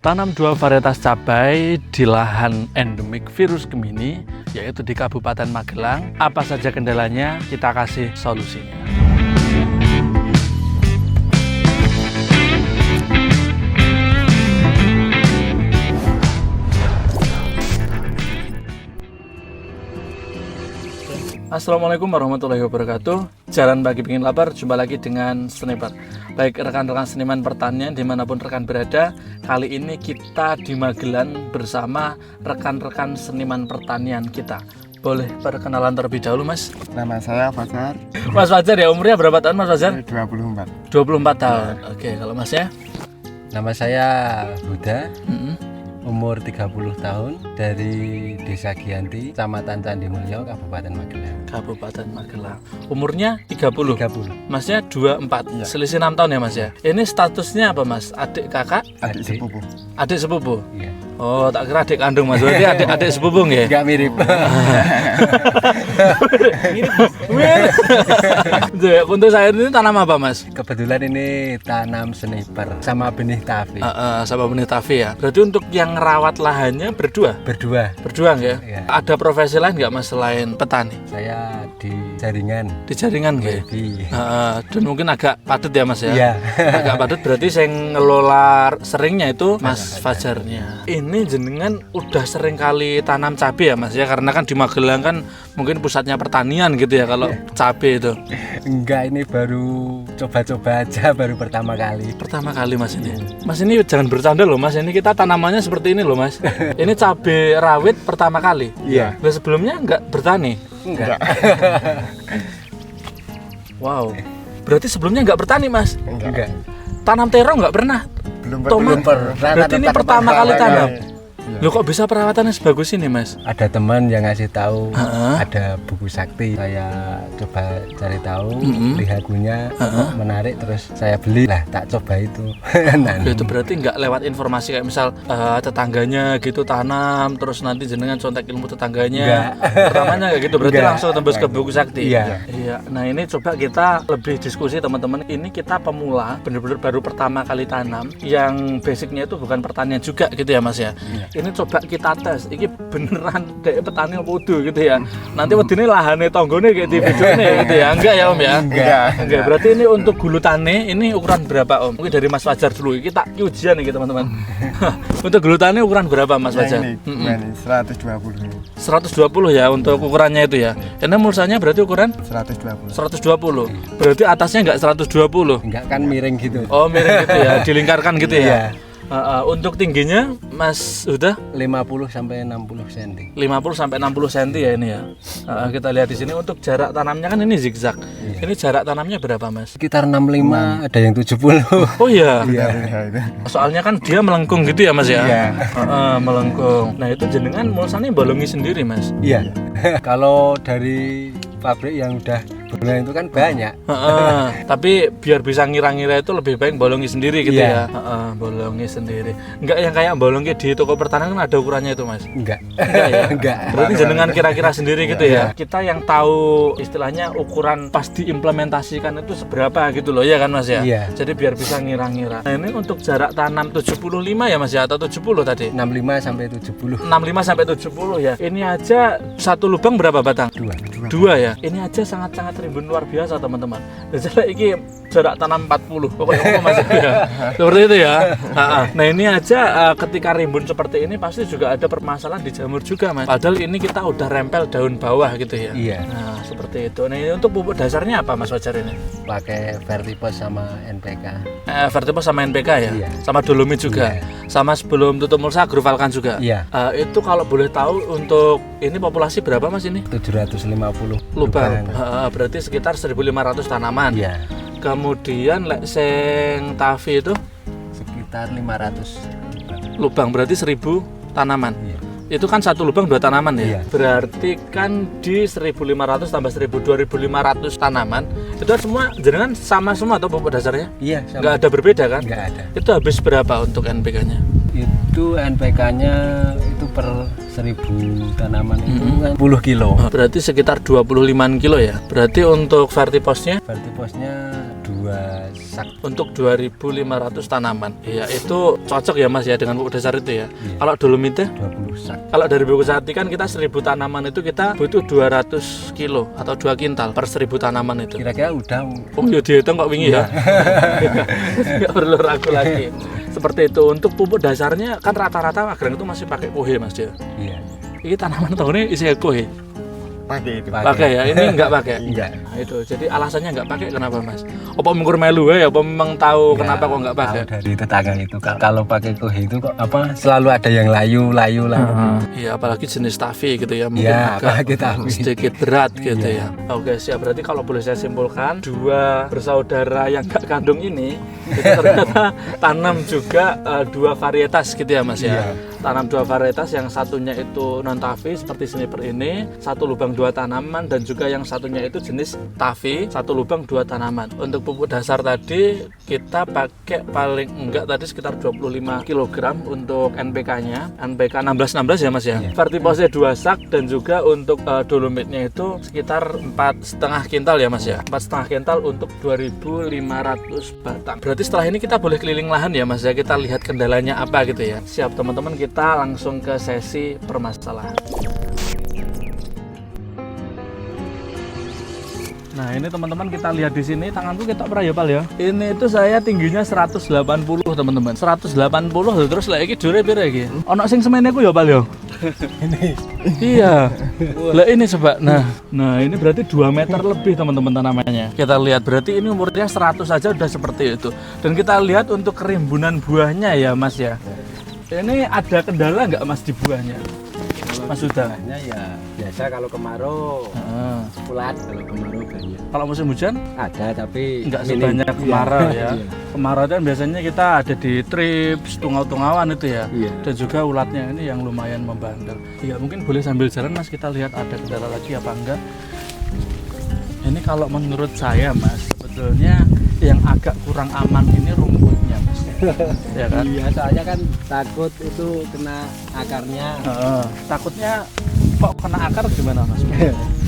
Tanam dua varietas cabai di lahan endemik virus Gemini, yaitu di Kabupaten Magelang. Apa saja kendalanya, kita kasih solusinya. Assalamualaikum warahmatullahi wabarakatuh. Jalan bagi pengin lapar, jumpa lagi dengan Sniper. Baik rekan-rekan seniman pertanian dimanapun rekan berada, kali ini kita di Magelang bersama rekan-rekan seniman pertanian kita. Boleh perkenalan terlebih dahulu, Mas? Nama saya Fajar. Mas Fajar ya, umurnya berapa tahun Mas Fajar? 24. 24 tahun. Oke, kalau Masnya? Nama saya Huda, umur 30 tahun, dari Desa Giyanti, Kecamatan Candimulyo, Kabupaten Magelang. Kabupaten Magelang. Umurnya 30. 30. Masnya 24. Iya. Selisih 6 tahun ya, Mas ya? Ini statusnya apa, Mas? Adik kakak? Adik sepupu. Adik sepupu? Iya. Oh, tak kira adik kandung, Mas. Berarti adik sepupu ya? Enggak mirip. Untuk sayur ini tanam apa, Mas? Kebetulan ini tanam sniper sama benih tafe. Sama benih tafe ya. Berarti untuk yang ngerawat lahannya berdua? Berdua. Berdua ya? Iya. Ada profesi lain nggak, Mas, selain petani? Saya di jaringan. Di jaringan nggak ya? Dan mungkin agak padat ya, Mas ya? Iya. Agak padat, berarti saya ngelola seringnya itu Mas Fajarnya. Ini jenengan udah sering kali tanam cabai ya, Mas ya? Karena kan di Magelang kan mungkin pusatnya pertanian gitu ya kalau cabai itu. Enggak, ini baru coba-coba aja, baru pertama kali. Pertama kali, Mas ini. Mas ini jangan bercanda loh, Mas. Ini kita tanamannya seperti ini loh, Mas. Ini cabai rawit pertama kali. Iya. Nah, sebelumnya nggak bertani? Enggak. Wow. Berarti sebelumnya nggak bertani, Mas? Enggak. Tanam terong nggak pernah? Belum Tomat? pernah. Berarti ini pertama kali tanam? Iya. Loh, kok bisa perawatannya sebagus ini, Mas? Ada teman yang ngasih tahu, Heeh. ada buku sakti. Saya coba cari tahu, Mm-mm. lihat bukunya, menarik, terus saya beli. Lah, tak coba itu. Nah, Itu berarti nggak lewat informasi kayak misal tetangganya gitu tanam, terus nanti jenengan contek ilmu tetangganya. Pertamanya kayak gitu, berarti Nggak. langsung tembus ke buku sakti. Iya. Iya. Nah, ini coba kita lebih diskusi teman-teman. Ini kita pemula, bener-bener baru pertama kali tanam, yang basicnya itu bukan pertanian juga gitu ya, Mas ya. Ini coba kita tes, ini beneran dek petani apa udu gitu ya. Nanti wedine lahane tonggone kayak di videone gitu ya. Enggak ya, Om ya? Enggak. Berarti ini untuk gulutane ini ukuran berapa, Om? Mungkin dari Mas Fajar dulu. Kita ujian nih teman-teman. Untuk gulutane ukuran berapa, Mas Fajar? Ini 120. 120 ya untuk ukurannya itu ya. Ini mulsanya berarti ukuran 120. 120. Berarti atasnya enggak 120. enggak kan miring gitu. Oh, miring gitu ya, dilingkarkan gitu ya. Iya. Untuk tingginya Mas udah 50 sampai 60 cm. 50 sampai 60 cm ya ini ya. Kita lihat di sini untuk jarak tanamnya kan ini zigzag. Ini jarak tanamnya berapa, Mas? Sekitar 65, ada yang 70. Oh iya. Iya. Soalnya kan dia melengkung gitu ya, Mas ya. Iya. Melengkung. Nah, itu jenengan mulsanya bolongi sendiri, Mas. Iya. Kalau dari pabrik yang udah bolong itu kan banyak. Tapi biar bisa ngira-ngira itu lebih baik bolongi sendiri gitu Iya. ya. Bolongi sendiri. Enggak yang kayak bolongi di toko pertanian kan ada ukurannya itu, Mas. Enggak. Enggak ya? Enggak. Berarti jenengan kira-kira sendiri gitu ya. Kita yang tahu istilahnya ukuran pas diimplementasikan itu seberapa gitu loh ya kan, Mas ya. Iya. Jadi biar bisa ngira-ngira. Nah, ini untuk jarak tanam 75 ya, Mas ya, atau 70 tadi? 65 sampai 70. 65 sampai 70 ya. Ini aja satu lubang berapa batang? Dua ya. Ini aja sangat-sangat rimbun luar biasa, teman-teman. Jadi ini jarak tanam 40. Pokoknya ngomong Mas ya. Seperti itu ya. Nah, ini aja ketika rimbun seperti ini pasti juga ada permasalahan di jamur juga, Mas. Padahal ini kita udah rempel daun bawah gitu ya. Iya. Nah, seperti itu. Nah, ini untuk pupuk dasarnya apa, Mas Fajar ini? Pakai Vertipos sama NPK. Vertipos sama NPK ya? Iya. Sama Dolomit juga? Iya. Sama sebelum tutup mulsa Agrofalkan juga? Iya. Itu kalau boleh tahu untuk ini populasi berapa, Mas ini? 750 Lubang. Berarti sekitar 1.500 tanaman. Iya. Kemudian lek sing tafi itu Sekitar 500 lubang, berarti 1.000 tanaman. Iya. Itu kan satu lubang 2 tanaman ya. Iya. Berarti kan di 1.500 tambah 1.000 2.500 tanaman. Itu semua jenengan sama semua atau pupuk dasarnya? Iya, sama. Nggak ada berbeda kan? Nggak ada. Itu habis berapa untuk NPK-nya? Itu NPK-nya itu per 1000 tanaman itu kan 10 kilo. Berarti sekitar 25 kilo ya. Berarti untuk vertiposnya Vertiposnya 2 sak. untuk 2.500 tanaman. Iya, itu cocok ya Mas ya dengan pupuk dasar itu ya. Kalau Dolomite 20 sak. kalau dari Buku Sati kan kita 1000 tanaman itu kita butuh 200 kilo atau 2 kintal per 1000 tanaman itu. Kira-kira udah. Oh ya dihitung kok wingi ya. Nggak perlu ragu lagi. Seperti itu. Untuk pupuk dasarnya kan rata-rata agreng itu masih pakai kohe Mas ya. Iya. Ini tanaman tahun ini isi kohe. Pakai itu. Pakai ya, ini enggak pakai. Enggak. Nah, itu. Jadi alasannya enggak pakai kenapa Mas? Apa mengur melu ya? Apa memang tahu kenapa kok enggak pakai? Tahu dari tetangga itu kalau pakai kohe itu kok apa selalu ada yang layu lah. Iya, apalagi jenis tafi gitu ya, mungkin Iya, agak apalagi tafi. sedikit berat gitu ya. Oke, siap. Berarti kalau boleh saya simpulkan, dua bersaudara yang gak kandung ini itu ternyata tanam juga dua varietas gitu ya Mas ya. Iya. Tanam dua varietas, yang satunya itu non tafi seperti sniper ini, satu lubang 2 tanaman, dan juga yang satunya itu jenis tafi, satu lubang 2 tanaman. Untuk pupuk dasar tadi kita pakai paling enggak tadi sekitar 25 kg untuk NPK-nya, NPK 1616 ya Mas ya. Iya. Vertiposnya 2 sak, dan juga untuk dolomite-nya itu sekitar 4,5 kintal ya Mas ya. 4,5 kintal untuk 2.500 batang. Berarti setelah ini kita boleh keliling lahan ya Mas ya, kita lihat kendalanya apa gitu ya. Siap teman-teman, kita langsung ke sesi permasalahan. Nah ini teman-teman, kita lihat di sini tanganku kita pernah ya Pal ya. Ini itu saya tingginya 180 teman-teman. 180 terus lagi dure pira iki? Ono sing semene ku ya Pal ya. Ini. Iya. Lah ini coba. Nah ini berarti 2 meter lebih teman-teman tanamannya. Kita lihat berarti ini umurnya 100 saja udah seperti itu. Dan kita lihat untuk kerimbunan buahnya ya Mas ya. Ini ada kendala nggak Mas di buahnya? Mas Huda? Ya biasa kalau kemarau pulat, kalau kemarau banyak. Kalau musim hujan? Ada tapi Nggak minim. sebanyak kemarau ya. Iya. Kemarau kan biasanya kita ada di trips, tungau-tungauan itu ya. Iya. Dan juga ulatnya ini yang lumayan membandel. Ya mungkin boleh sambil jalan Mas, kita lihat ada kendala lagi apa enggak. Ini kalau menurut saya Mas, sebetulnya yang agak kurang aman ini rumputnya Mas. Ya kan? Iya, soalnya kan takut itu kena akarnya. Takutnya kok kena akar gimana Mas? Kalau-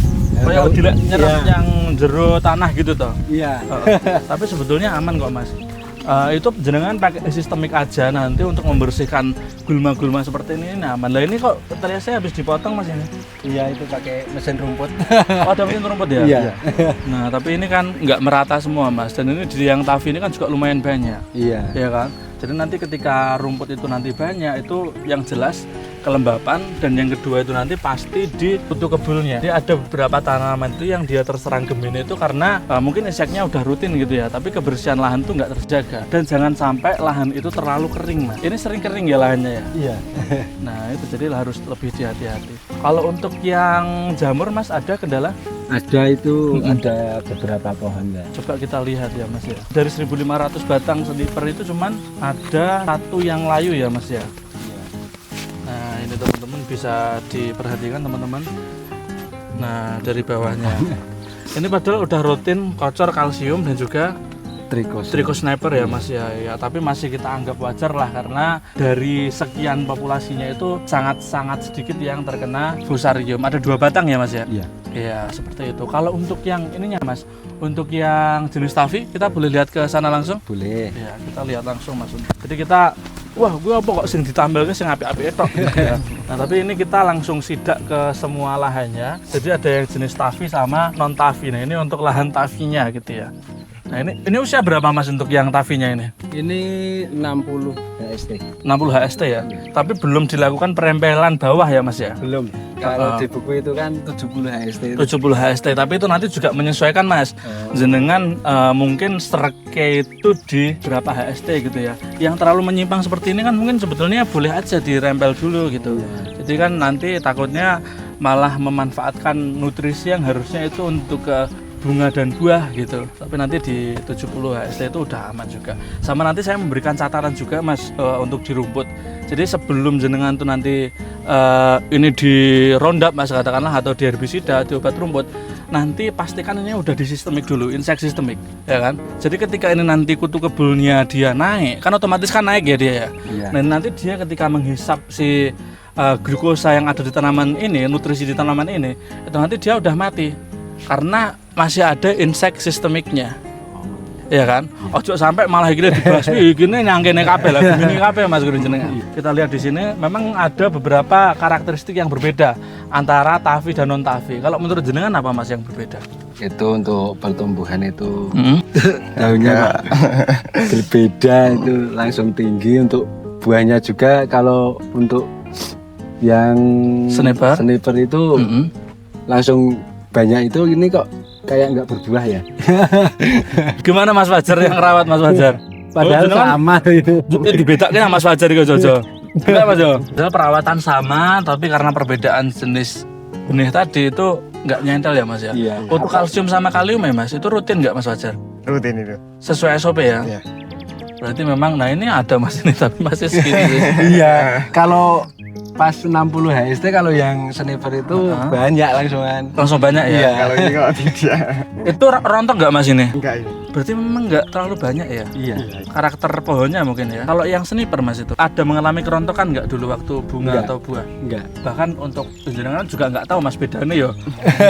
Kayak tidak nyerap Iya. yang jero tanah gitu toh. Iya. Tapi sebetulnya aman kok Mas. Itu jenengan pakai sistemik aja nanti untuk membersihkan gulma-gulma seperti ini aman. Lah ini kok ternyata saya habis dipotong Mas ini. Iya, itu pakai mesin rumput. Oh, ada mesin rumput ya? Iya. Nah, tapi ini kan nggak merata semua Mas. Dan ini di yang tafi ini kan juga lumayan banyak. Iya. Ya kan? Jadi nanti ketika rumput itu nanti banyak, itu yang jelas kelembapan, dan yang kedua itu nanti pasti di kutu kebulnya. Jadi ada beberapa tanaman itu yang dia terserang gemini itu karena mungkin inseknya udah rutin gitu ya, tapi kebersihan lahan itu nggak terjaga. Dan jangan sampai lahan itu terlalu kering Mas. Ini sering kering ya lahannya ya. Iya. Nah itu jadi harus lebih hati-hati. Kalau untuk yang jamur Mas ada kendala? Ada itu, ada beberapa pohon ya. Coba kita lihat ya Mas ya. Dari 1.500 batang sniper itu cuman ada 1 yang layu ya Mas ya. Nah ini teman-teman bisa diperhatikan teman-teman. Nah dari bawahnya. Ini padahal udah rutin kocor kalsium dan juga Tricho sniper ya Mas ya. Tapi masih kita anggap wajar lah, karena dari sekian populasinya itu sangat-sangat sedikit yang terkena fusarium. Ada 2 batang ya Mas ya. Iya. Iya seperti itu. Kalau untuk yang ininya Mas, untuk yang jenis tafi kita boleh lihat ke sana langsung. Boleh. Ya kita lihat langsung Mas. Jadi kita, wah gue apa kok sing ditambal ke sing apik-apik tok. Ya. Nah tapi ini kita langsung sidak ke semua lahannya. Jadi ada yang jenis tafi sama non tafi. Nah ini untuk lahan tafinya gitu ya. Nah ini usia berapa Mas untuk yang tafinya ini? Ini 60 HST. 60 HST ya. Tapi belum dilakukan perempelan bawah ya Mas ya. Belum. Kalau di buku itu kan 70 HST. 70 HST, tapi itu nanti juga menyesuaikan Mas. Jenengan mungkin strike itu di berapa HST gitu ya. Yang terlalu menyimpang seperti ini kan mungkin sebetulnya boleh aja dirempel dulu gitu. Jadi kan nanti takutnya malah memanfaatkan nutrisi yang harusnya itu untuk ke bunga dan buah gitu. Tapi nanti di 70 HST itu udah aman juga. Sama nanti saya memberikan catatan juga Mas untuk di rumput. Jadi sebelum jenengan tuh nanti ini di roundup Mas katakanlah, atau di herbisida, di obat rumput, nanti pastikan ini udah di sistemik dulu, insek sistemik ya kan. Jadi ketika ini nanti kutu kebulnya dia naik, kan otomatis kan naik ya dia ya. Iya. Nah nanti dia ketika menghisap si glukosa yang ada di tanaman ini, nutrisi di tanaman ini, itu nanti dia udah mati karena masih ada insek sistemiknya. Ya kan? Ojo sampai malah gini dibasmi, gini nyangkene kabeh lah, gini kabeh Mas Guru jenengan. Kita lihat di sini memang ada beberapa karakteristik yang berbeda antara tafi dan non tafi. Kalau menurut jenengan apa Mas yang berbeda? Itu untuk pertumbuhan itu daunnya Pak, berbeda, itu langsung tinggi. Untuk buahnya juga kalau untuk yang Sniper itu langsung banyak. Itu ini kok kayak nggak berbuah ya. Gimana Mas Fajar yang rawat Mas Fajar? Padahal sama itu. Dibedakin sama Mas Fajar itu Jojo. Enggak Mas Jo? Padahal perawatan sama tapi karena perbedaan jenis benih tadi itu nggak nyentel ya Mas ya? Iya. Untuk kalsium sama kalium ya Mas, itu rutin nggak Mas Fajar? Rutin itu. Sesuai SOP ya? Iya. Berarti memang, nah ini ada Mas ini tapi masih segini sih. Iya. Kalau pas 60 HST, kalau yang sniper itu banyak langsungan. Langsung banyak ya? Iya. Kalau ini kok tidak. Itu rontok nggak Mas ini? Enggak ini. Berarti memang nggak terlalu banyak ya? Iya. Karakter pohonnya mungkin ya. Kalau yang sniper Mas itu ada mengalami kerontokan nggak dulu waktu bunga Nggak. atau buah? Enggak. Bahkan untuk jenengan juga nggak tahu Mas bedanya ya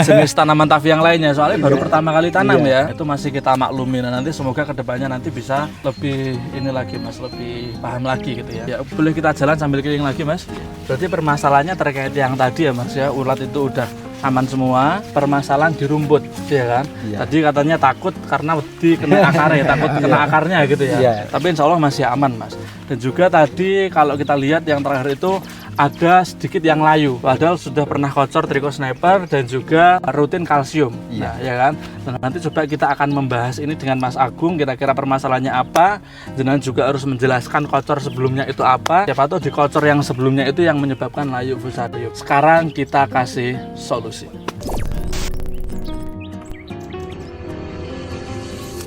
jenis tanaman tafi yang lainnya, soalnya baru pertama kali tanam ya. Itu masih kita maklumi. Nah, nanti semoga kedepannya nanti bisa lebih ini lagi Mas, lebih paham lagi gitu ya. Ya boleh kita jalan sambil keliling lagi Mas. Berarti permasalahannya terkait yang tadi ya Mas ya, ulat itu udah aman semua, permasalahan di rumput ya kan. Iya. Tadi katanya takut karena wedi kena akarnya, takut kena akarnya gitu ya. Iya. Tapi insya Allah masih aman Mas. Dan juga tadi kalau kita lihat yang terakhir itu ada sedikit yang layu, padahal sudah pernah kocor Tricho Sniper dan juga rutin kalsium. Iya. Nah, ya kan. Dan nanti coba kita akan membahas ini dengan Mas Agung, kira-kira permasalahannya apa. Jenengan juga harus menjelaskan kocor sebelumnya itu apa. Siapa tahu di kocor yang sebelumnya itu yang menyebabkan layu fusarium. Sekarang kita kasih solusi.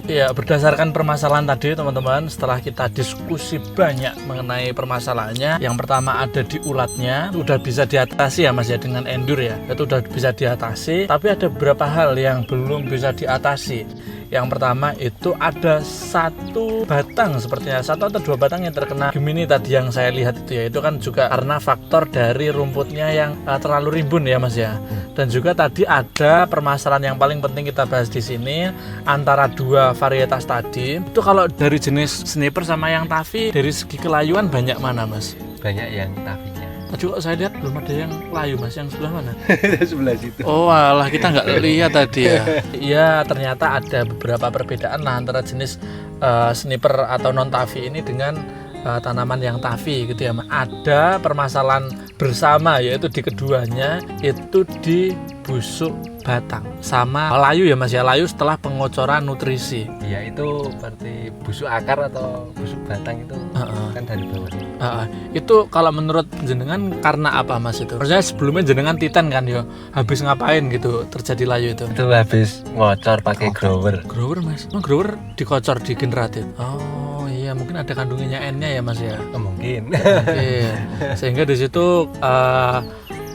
Ya, berdasarkan permasalahan tadi teman-teman, setelah kita diskusi banyak mengenai permasalahannya, yang pertama ada di ulatnya, udah bisa diatasi ya Mas ya dengan Endur ya, itu udah bisa diatasi, tapi ada beberapa hal yang belum bisa diatasi. Yang pertama itu ada satu batang, sepertinya satu atau dua batang yang terkena Gemini tadi yang saya lihat itu ya, itu kan juga karena faktor dari rumputnya yang terlalu rimbun ya Mas ya. Dan juga tadi ada permasalahan yang paling penting kita bahas di sini antara dua varietas tadi. Itu kalau dari jenis sniper sama yang tafi, dari segi kelayuan banyak mana Mas? Banyak yang tafinya. Tadi kok saya lihat belum ada yang layu Mas, yang sebelah mana? Sebelah situ. Oh alah, kita nggak lihat tadi ya. Iya, ternyata ada beberapa perbedaan lah antara jenis sniper atau non tafi ini dengan tanaman yang tafi gitu ya. Ada permasalahan bersama yaitu di keduanya, itu di busuk batang sama layu ya Mas ya, layu setelah pengocoran nutrisi. Iya, itu berarti busuk akar atau busuk batang itu kan dari bawah. Itu kalau menurut jenengan karena apa Mas itu? Maksudnya sebelumnya jenengan titan kan ya, habis ngapain gitu terjadi layu itu? Itu habis ngocor pakai grower. Grower Mas? Oh, grower dikocor di generatif. Oh iya, mungkin ada kandungannya N-nya ya Mas ya. Mungkin. Oke. Sehingga di situ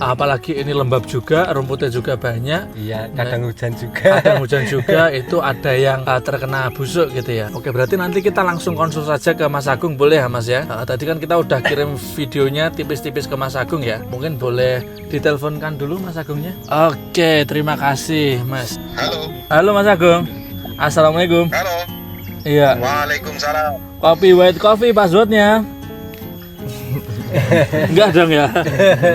apalagi ini lembab juga, rumputnya juga banyak. Iya, kadang hujan juga. Kadang hujan juga, itu ada yang terkena busuk gitu ya. Oke, berarti nanti kita langsung konsul saja ke Mas Agung, boleh ya Mas ya? Tadi kan kita udah kirim videonya tipis-tipis ke Mas Agung ya. Mungkin boleh diteleponkan dulu Mas Agungnya. Oke, terima kasih Mas. Halo. Halo Mas Agung. Assalamualaikum. Halo. Iya. Waalaikumsalam. Kopi white coffee passwordnya. Enggak dong ya.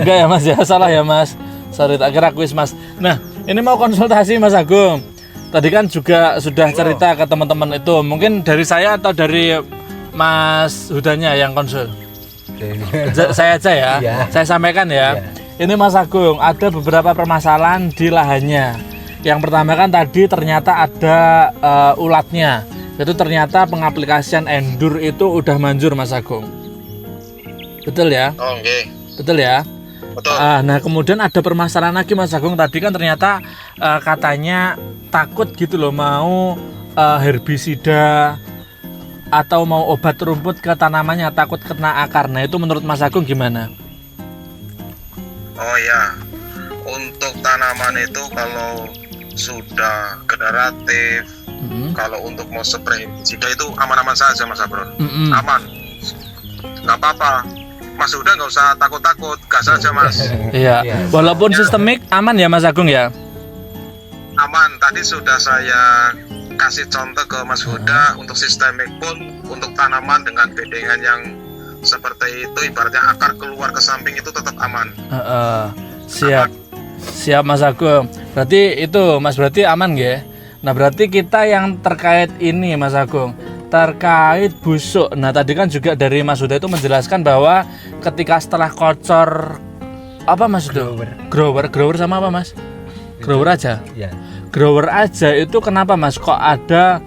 Enggak ya Mas ya, salah ya Mas. Sorry, tak kira kuis Mas. Nah, ini mau konsultasi Mas Agung. Tadi kan juga sudah cerita ke teman-teman itu. Mungkin dari saya atau dari Mas Hudanya yang konsul? Saya aja ya. Iya. Saya sampaikan ya. Ini Mas Agung, ada beberapa permasalahan di lahannya. Yang pertama kan tadi ternyata ada ulatnya. Itu ternyata pengaplikasian Endur itu udah manjur Mas Agung. Betul ya? Oh, oke. Betul ya? Betul. Nah kemudian ada permasalahan lagi Mas Agung, tadi kan ternyata katanya takut gitu loh mau herbisida atau mau obat rumput ke tanamannya, takut kena akar. Nah itu menurut Mas Agung gimana? Oh ya, untuk tanaman itu kalau sudah generatif, kalau untuk mau spray herbisida itu aman-aman saja Mas Abron. Aman, nggak apa-apa. Mas Huda nggak usah takut-takut, gas aja Mas. Iya. Walaupun sistemik aman ya Mas Agung ya. Aman. Tadi sudah saya kasih contoh ke Mas Huda untuk sistemik pun untuk tanaman dengan bedengan yang seperti itu, ibaratnya akar keluar ke samping itu tetap aman. Siap. Siap Mas Agung. Berarti itu Mas berarti aman ya. Nah berarti kita yang terkait ini Mas Agung, terkait busuk. Nah tadi kan juga dari Mas Huda itu menjelaskan bahwa ketika setelah kocor apa Mas itu? Grower sama apa Mas? Grower aja. Ya. Grower aja itu kenapa Mas kok ada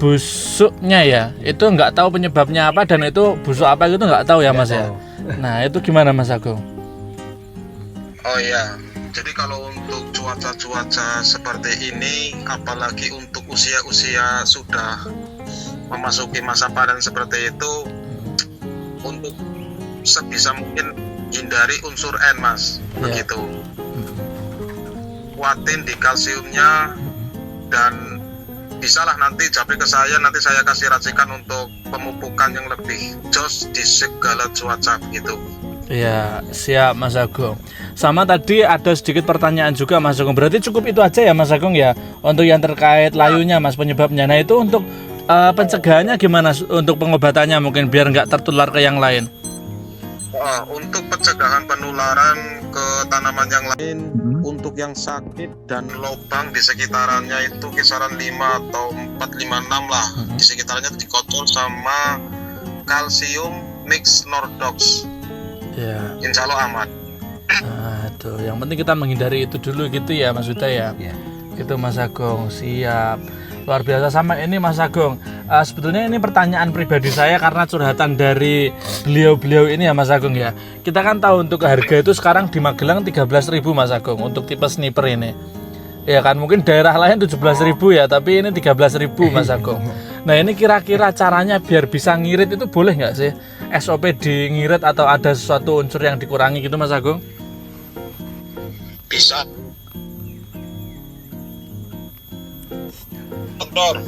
busuknya ya? Itu nggak tahu penyebabnya apa dan itu busuk apa itu nggak tahu ya Mas ya. Nah itu gimana Mas Agung? Oh iya. Jadi kalau untuk cuaca-cuaca seperti ini, apalagi untuk usia-usia sudah memasuki masa panen seperti itu, untuk sebisa mungkin hindari unsur N Mas, begitu. Kuatin di kalsiumnya dan bisalah nanti japri ke saya, nanti saya kasih racikan untuk pemupukan yang lebih jos di segala cuaca begitu. Iya, siap Mas Agung. Sama tadi ada sedikit pertanyaan juga Mas Agung. Berarti cukup itu aja ya Mas Agung ya untuk yang terkait layunya Mas, penyebabnya. Nah itu untuk pencegahannya gimana, untuk pengobatannya mungkin biar nggak tertular ke yang lain? Untuk pencegahan penularan ke tanaman yang lain, untuk yang sakit dan lubang di sekitarannya itu kisaran 5 atau 4, 5, 6 lah. Di sekitarannya itu dikocor sama kalsium mix Nordox. Ya. Insya Allah aman. Nah, tuh yang penting kita menghindari itu dulu gitu ya Mas Huda ya. Itu Mas Agung, siap. Luar biasa. Sama ini Mas Agung, sebetulnya ini pertanyaan pribadi saya karena curhatan dari beliau-beliau ini ya Mas Agung ya. Kita kan tahu untuk harga itu sekarang di Magelang 13.000 Mas Agung untuk tipe sniper ini. Ya kan mungkin daerah lain 17.000 ya, tapi ini 13.000 Mas Agung. Nah ini kira-kira caranya biar bisa ngirit itu boleh nggak sih? SOP di ngirit atau ada sesuatu unsur yang dikurangi gitu Mas Agung? Bisa. Betul.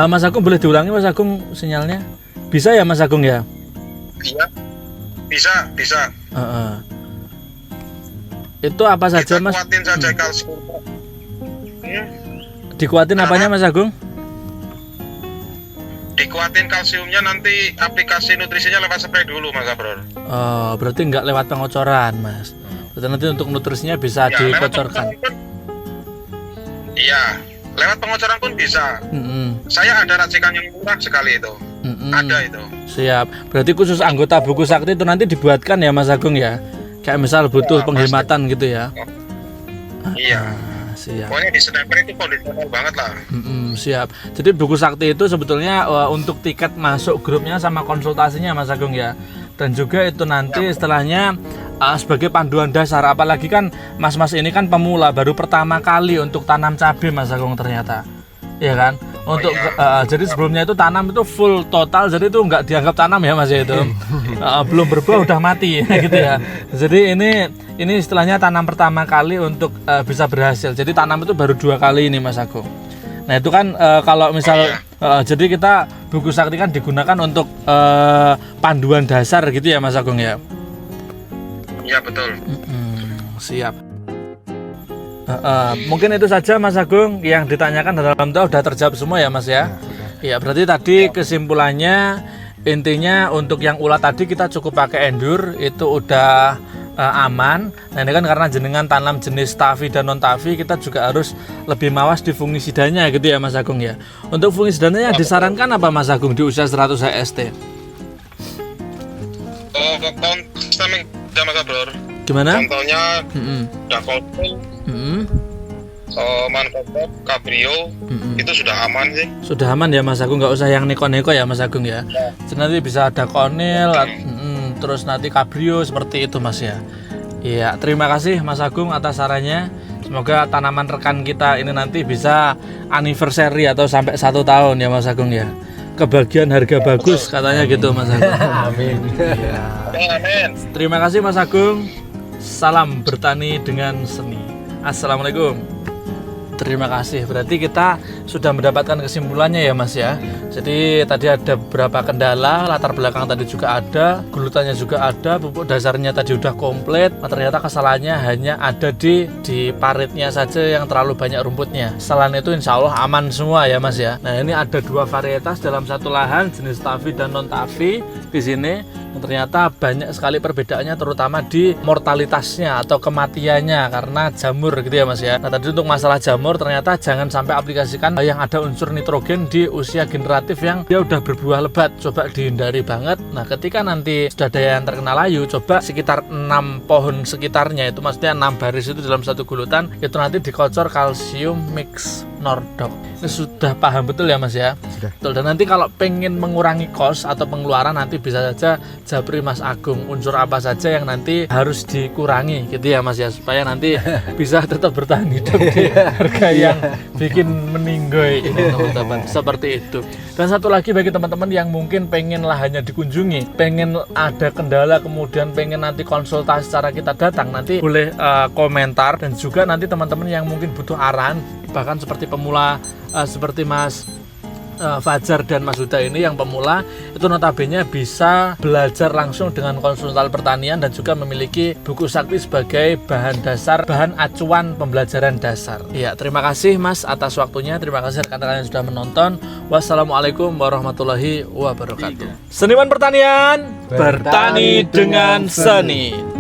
Mas Agung boleh diulangi Mas Agung sinyalnya? Bisa ya Mas Agung ya? Iya. Bisa. Itu apa saja Kita Mas? kuatin saja kalsium. Dikuatin apanya Mas Agung? Dikuatin kalsiumnya, nanti aplikasi nutrisinya lewat spray dulu Mas Abror. Oh, berarti nggak lewat pengocoran Mas. Berarti nanti untuk nutrisinya bisa Ya, dikocorkan. Iya, lewat pengocoran pun bisa. Saya ada racikan yang murah sekali itu. Ada itu. Siap. Berarti khusus anggota Buku Sakti itu nanti dibuatkan ya Mas Agung ya? Kayak misal butuh penghematan gitu ya? Iya. Siap. Pokoknya di sniper itu kondisional banget lah. Siap. Jadi Buku Sakti itu sebetulnya untuk tiket masuk grupnya sama konsultasinya Mas Agung ya. Dan juga itu nanti setelahnya sebagai panduan dasar. Apalagi kan mas-mas ini kan pemula, baru pertama kali untuk tanam cabai Mas Agung ternyata. Iya kan? Untuk jadi sebelumnya itu tanam itu full total, jadi itu nggak dianggap tanam ya Mas ya itu. Belum berbuah udah mati gitu ya. Jadi ini istilahnya tanam pertama kali untuk bisa berhasil. Jadi tanam itu baru 2 kali ini Mas Agung. Nah itu kan kalau misal jadi kita Buku Sakti kan digunakan untuk panduan dasar gitu ya Mas Agung ya. Iya betul. Siap. Mungkin itu saja Mas Agung yang ditanyakan, dan alhamdulillah udah terjawab semua ya Mas ya. Iya berarti tadi kesimpulannya intinya untuk yang ulat tadi kita cukup pakai Endure itu udah aman. Nah ini kan karena jenengan tanam jenis tafi dan non tafi, kita juga harus lebih mawas di fungisidanya gitu ya Mas Agung ya. Untuk fungisidanya yang disarankan apa Mas Agung di usia 100 HST? Mas Abror. Gimana? Contohnya Dakotil, Mancopop, Cabrio, itu sudah aman sih. Sudah aman ya Mas Agung, nggak usah yang neko-neko ya Mas Agung ya. Jadi nanti bisa ada konil, terus nanti Cabrio seperti itu Mas ya. Iya, terima kasih Mas Agung atas sarannya. Semoga tanaman rekan kita ini nanti bisa anniversary atau sampai 1 tahun ya Mas Agung ya. Kebagian harga bagus katanya gitu Mas Agung. Amin. Amin. Terima kasih Mas Agung. Salam bertani dengan seni. Assalamualaikum. Terima kasih. Berarti kita sudah mendapatkan kesimpulannya ya Mas ya. Jadi tadi ada beberapa kendala, latar belakang tadi juga ada, gulutannya juga ada, pupuk dasarnya tadi udah komplit. Nah, ternyata kesalahannya hanya ada di paritnya saja yang terlalu banyak rumputnya. Selain itu insya Allah aman semua ya Mas ya. Nah ini ada 2 varietas dalam satu lahan, jenis Tavi dan non Tavi di sini. Ternyata banyak sekali perbedaannya, terutama di mortalitasnya atau kematiannya karena jamur gitu ya Mas ya. Nah tadi untuk masalah jamur, ternyata jangan sampai aplikasikan yang ada unsur nitrogen di usia generatif yang dia udah berbuah lebat, coba dihindari banget. Nah ketika nanti sudah ada yang terkena layu, coba sekitar 6 pohon sekitarnya, itu maksudnya 6 baris itu dalam satu gulutan, itu nanti dikocor kalsium mix Nordok. Ini sudah paham betul ya Mas ya? Sudah. Betul. Dan nanti kalau pengen mengurangi kos atau pengeluaran, nanti bisa saja japri Mas Agung unsur apa saja yang nanti harus dikurangi gitu ya Mas ya, supaya nanti bisa tetap bertahan hidup di harga yang bikin meninggoy ini teman-teman. Seperti itu. Dan satu lagi bagi teman-teman yang mungkin pengen lahannya dikunjungi, pengen ada kendala, kemudian pengen nanti konsultasi secara kita datang, nanti boleh komentar. Dan juga nanti teman-teman yang mungkin butuh arahan, bahkan seperti pemula seperti Mas Fajar dan Mas Huda ini yang pemula, itu notabene bisa belajar langsung dengan konsultan pertanian dan juga memiliki buku sakti sebagai bahan dasar, bahan acuan pembelajaran dasar. Ya, terima kasih Mas atas waktunya, terima kasih rekan kalian sudah menonton. Wassalamualaikum warahmatullahi wabarakatuh. Seniman pertanian, bertani dengan seni.